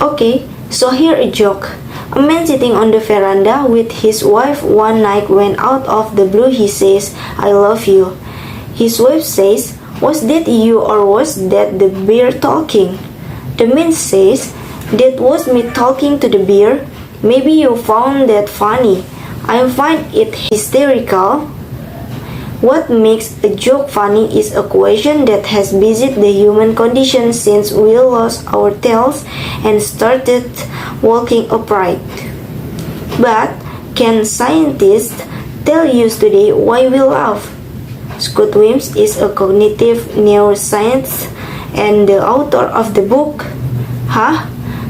Okay, so here a joke. A man sitting on the veranda with his wife one night when out of the blue he says, "I love you." His wife says, "Was that you or was that the bear talking?" The man says, "That was me talking to the bear. Maybe you found that funny. I find it hysterical." What makes a joke funny is a question that has visited the human condition since we lost our tails and started walking upright. But can scientists tell you today why we laugh? Scott Wims is a cognitive neuroscientist and the author of the book,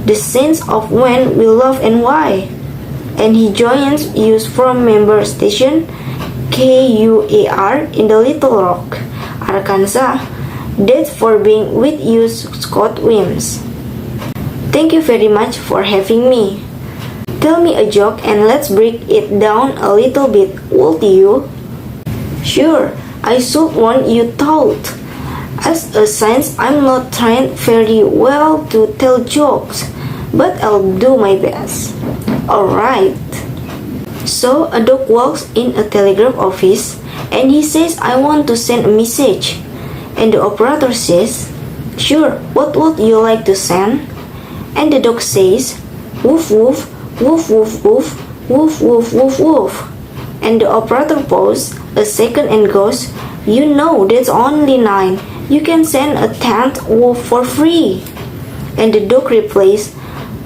The Sense of When We Laugh and Why. And he joins us from member station KUAR in the Little Rock, Arkansas. That's for being with you, Scott Wims. Thank you very much for having me. Tell me a joke and let's break it down a little bit, would you? Sure, I should want you thought. As a science, I'm not trained very well to tell jokes, but I'll do my best. Alright. So a dog walks in a telegraph office and he says, "I want to send a message." And the operator says, "Sure, what would you like to send?" And the dog says, "Woof woof, woof woof woof, woof woof woof woof." And the operator pauses a second and goes, "You know that's only 9. You can send a 10th woof for free." And the dog replies,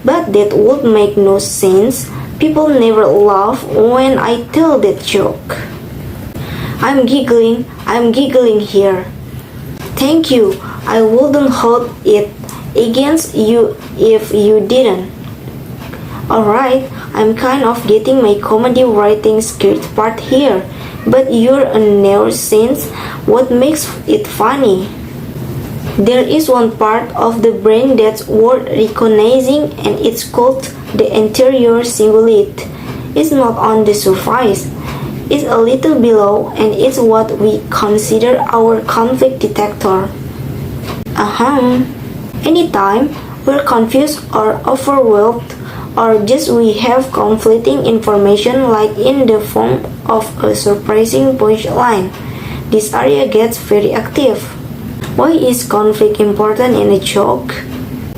"But that would make no sense. People never laugh when I tell that joke." I'm giggling here. Thank you. I wouldn't hold it against you if you didn't. Alright, I'm kind of getting my comedy writing script part here, but you're a neuroscientist. What makes it funny? There is one part of the brain that's worth recognizing and it's called the anterior cingulate. It's not on the surface. It's a little below and it's what we consider our conflict detector. Anytime we're confused or overwhelmed or just we have conflicting information like in the form of a surprising punchline, this area gets very active. Why is conflict important in a joke?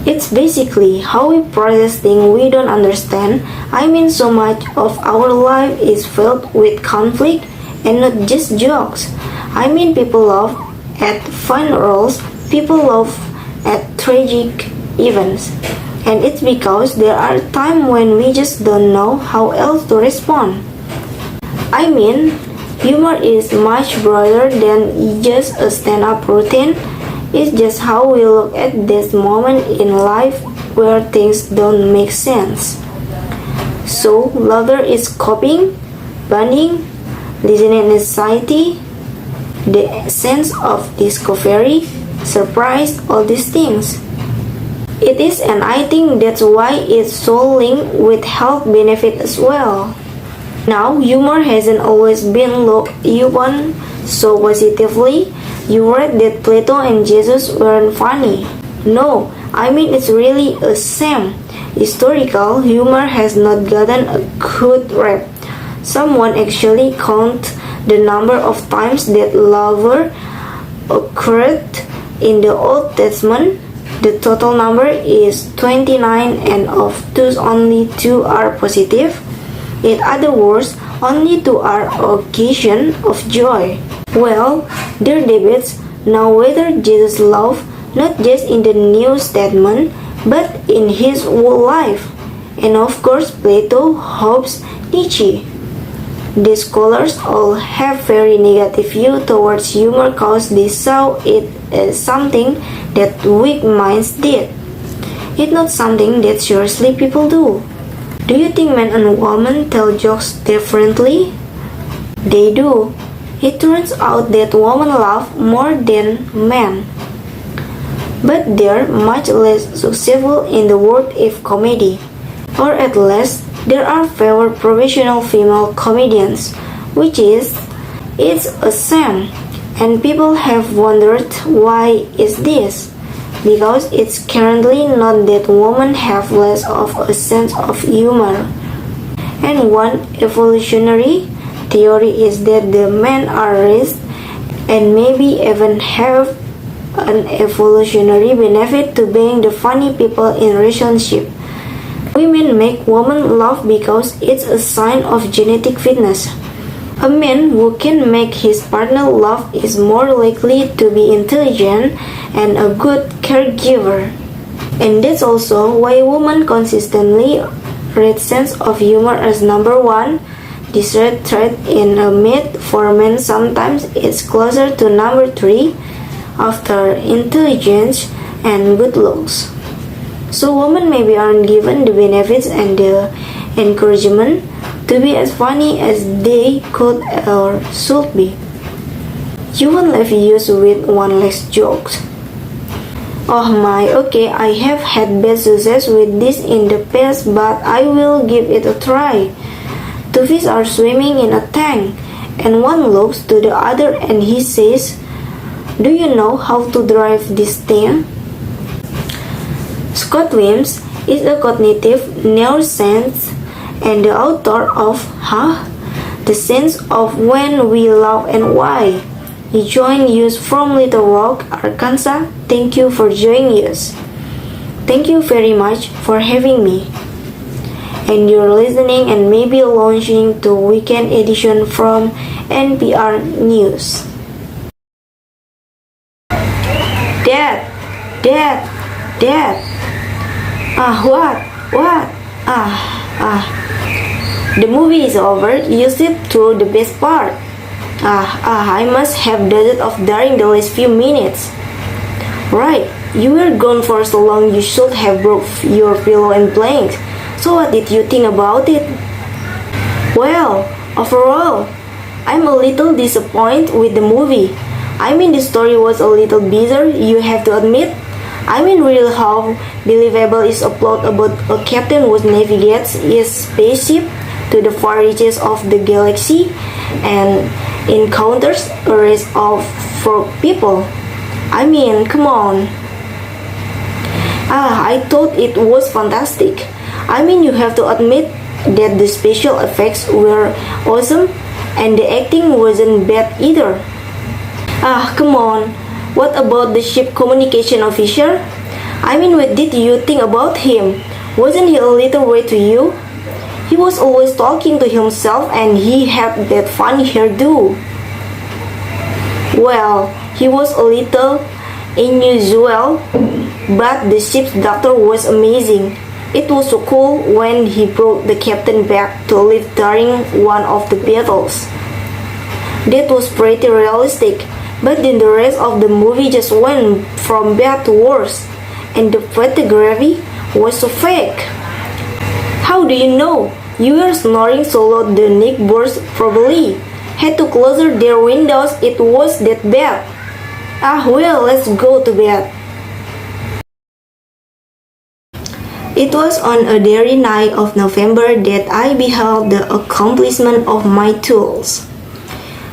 It's basically how we process things we don't understand. I mean, so much of our life is filled with conflict and not just jokes. I mean, people laugh at funerals, people laugh at tragic events. And it's because there are times when we just don't know how else to respond. I mean, humor is much broader than just a stand-up routine. It's just how we look at this moment in life where things don't make sense. So, laughter is coping, bonding, listening anxiety, the sense of discovery, surprise, all these things. It is, and I think that's why it's so linked with health benefit as well. Now, humor hasn't always been looked upon so positively. You read that Plato and Jesus weren't funny. No, I mean it's really a shame. Historical humor has not gotten a good rep. Someone actually counted the number of times that laughter occurred in the Old Testament. The total number is 29 and of those only 2 are positive. In other words, only 2 are occasion of joy. Well, there are debates now whether Jesus laughed not just in the New Testament but in his whole life. And of course Plato, Hobbes, Nietzsche. These scholars all have very negative view towards humor cause they saw it as something that weak minds did. It's not something that seriously people do. Do you think men and women tell jokes differently? They do. It turns out that women laugh more than men. But they're much less successful in the world of comedy. Or at least, there are fewer professional female comedians, which is, it's a shame. And people have wondered why is this? because it's currently not that women have less of a sense of humor. And one evolutionary theory is that the men are raised and maybe even have an evolutionary benefit to being the funny people in relationship. Women make women laugh because it's a sign of genetic fitness. A man who can make his partner laugh is more likely to be intelligent and a good caregiver. And that's also why women consistently rate sense of humor as number one. This rare trait in a mate for men sometimes is closer to number three after intelligence and good looks. So women maybe aren't given the benefits and the encouragement to be as funny as they could or should be. You won't leave used with one less jokes. Oh my, okay, I have had bad success with this in the past, but I will give it a try. Two fish are swimming in a tank, and one looks to the other and he says, "Do you know how to drive this thing?" Scott Williams is a cognitive neuroscientist and the author of The Sense of When We Love and Why. He joined us from Little Rock, Arkansas. Thank you for joining us. Thank you very much for having me. And you're listening and maybe launching to weekend edition from NPR News. Dad. What? The movie is over. You sit through the best part. I must have dozed off during the last few minutes. Right, you were gone for so long you should have broke your pillow and blanket. So what did you think about it? Well, overall, I'm a little disappointed with the movie. I mean the story was a little bizarre, you have to admit. I mean really how believable is a plot about a captain who navigates his spaceship to the far reaches of the galaxy and encounters a race of frog people. I mean, come on. I thought it was fantastic. I mean, you have to admit that the special effects were awesome and the acting wasn't bad either. Come on. What about the ship communication officer? I mean, what did you think about him? Wasn't he a little weird to you? He was always talking to himself and he had that funny hairdo. Well, he was a little unusual, but the ship's doctor was amazing. It was so cool when he brought the captain back to live during one of the battles. That was pretty realistic, but then the rest of the movie just went from bad to worse, and the photography was so fake. How do you know? You were snoring so loud the neighbors probably had to close their windows. It was that bad. Well, let's go to bed. It was on a dreary night of November that I beheld the accomplishment of my tools.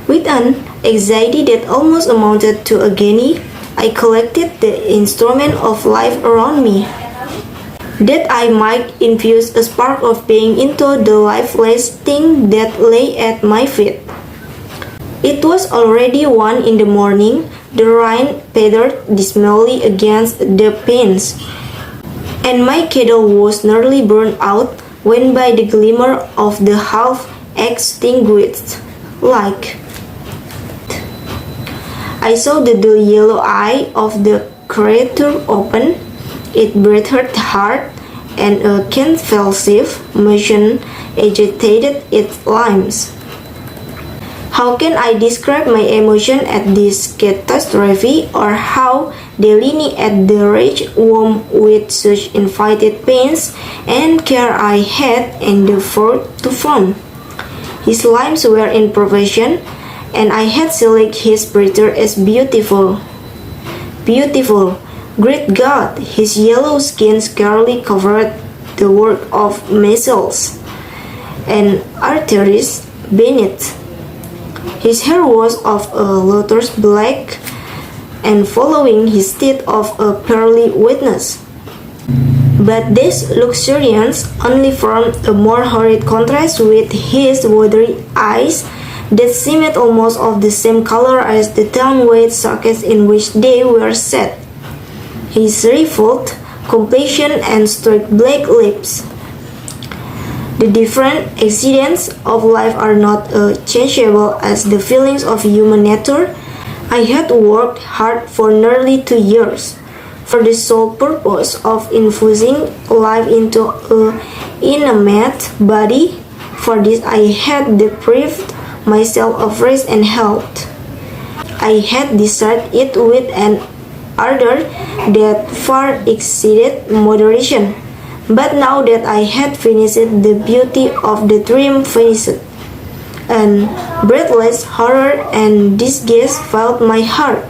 With an anxiety that almost amounted to agony, I collected the instrument of life around me, that I might infuse a spark of being into the lifeless thing that lay at my feet. It was already 1 in the morning. The rain pattered dismally against the panes, and my candle was nearly burned out when by the glimmer of the half-extinguished light, I saw the dull yellow eye of the creature open. It breathed hard, and a convulsive motion agitated its limbs. How can I describe my emotion at this catastrophe, or how delineate the rage womb with such invited pains and care I had endeavored to form? His limbs were in proportion, and I had selected his breathing as beautiful. Beautiful! Great God! His yellow skin scarcely covered the work of muscles and arteries beneath. His hair was of a lustrous black, and following his teeth of a pearly whiteness. But this luxuriance only formed a more horrid contrast with his watery eyes that seemed almost of the same color as the down-weight sockets in which they were set. His wrinkled complexion and straight black lips. The different accidents of life are not changeable as the feelings of human nature. I had worked hard for nearly 2 years for the sole purpose of infusing life into an inanimate body. For this I had deprived myself of rest and health. I had desired it with an ardor that far exceeded moderation. But now that I had finished, the beauty of the dream vanished, and breathless horror and disgust filled my heart.